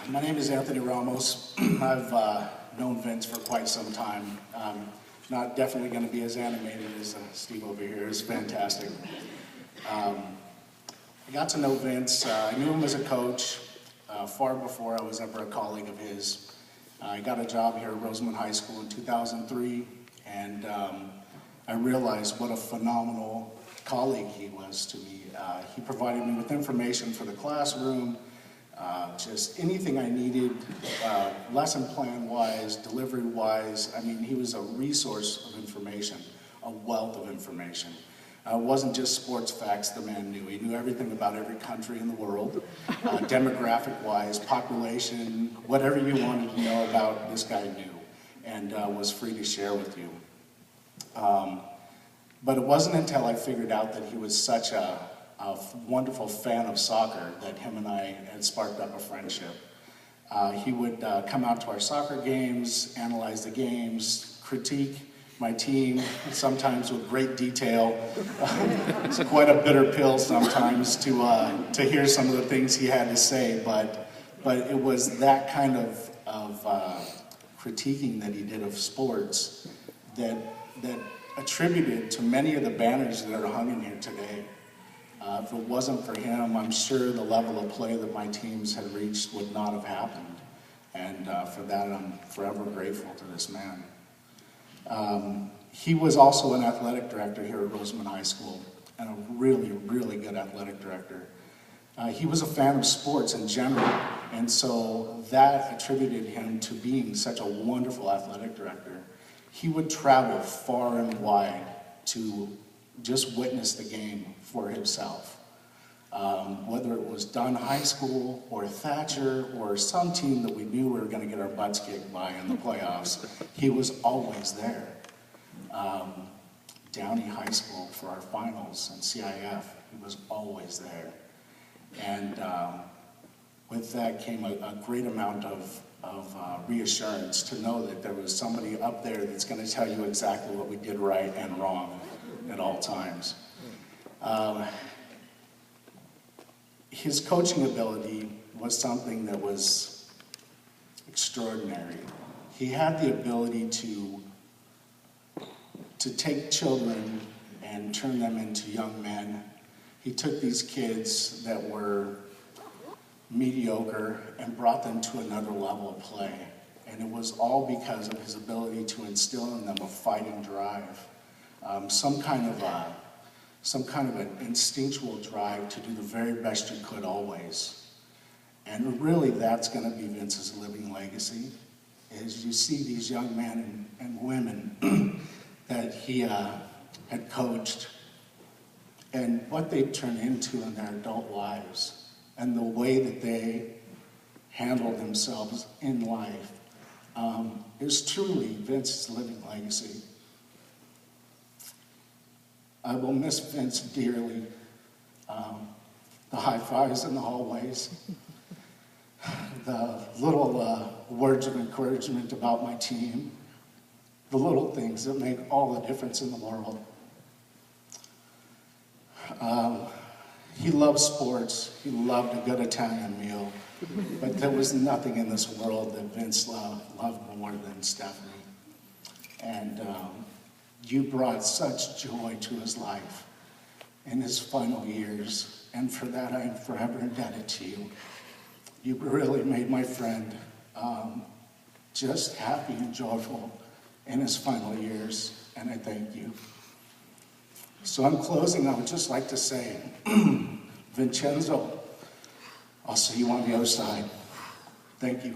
My name is Anthony Ramos. I've known Vince for quite some time. Not definitely going to be as animated as Steve over here. It's fantastic. I got to know Vince. I knew him as a coach far before I was ever a colleague of his. I got a job here at Rosamond High School in 2003, and I realized what a phenomenal colleague he was to me. He provided me with information for the classroom, just anything I needed, lesson plan-wise, delivery-wise. I mean, he was a resource of information, a wealth of information. It wasn't just sports facts the man knew. He knew everything about every country in the world, demographic-wise, population, whatever you wanted to know about, this guy knew, and was free to share with you. But it wasn't until I figured out that he was such a wonderful fan of soccer that him and I had sparked up a friendship. He would come out to our soccer games, analyze the games, critique my team, sometimes with great detail. It's quite a bitter pill sometimes to hear some of the things he had to say, but it was that kind of critiquing that he did of sports that attributed to many of the banners that are hung in here today. If it wasn't for him, I'm sure the level of play that my teams had reached would not have happened. And for that, I'm forever grateful to this man. He was also an athletic director here at Rosamond High School, and a really, really good athletic director. He was a fan of sports in general, and so that attributed him to being such a wonderful athletic director. He would travel far and wide to just witness the game for himself. Whether it was Dunn High School or Thatcher or some team that we knew we were going to get our butts kicked by in the playoffs, he was always there. Downey High School for our finals and CIF, he was always there. And with that came a great amount of reassurance to know that there was somebody up there that's going to tell you exactly what we did right and wrong at all times. His coaching ability was something that was extraordinary. He had the ability to take children and turn them into young men. He took these kids that were mediocre and brought them to another level of play. And it was all because of his ability to instill in them a fighting drive, some kind of an instinctual drive to do the very best you could always. And really that's going to be Vince's living legacy, is you see these young men and women that he had coached and what they turn into in their adult lives and the way that they handle themselves in life is truly Vince's living legacy. I will miss Vince dearly. The high fives in the hallways, the little words of encouragement about my team, the little things that make all the difference in the world. He loved sports. He loved a good Italian meal, but there was nothing in this world that Vince loved more than Stephanie. And you brought such joy to his life in his final years, and for that I am forever indebted to you. You really made my friend just happy and joyful in his final years, and I thank you. So in closing, I would just like to say, Vincenzo, I'll see you on the other side. Thank you.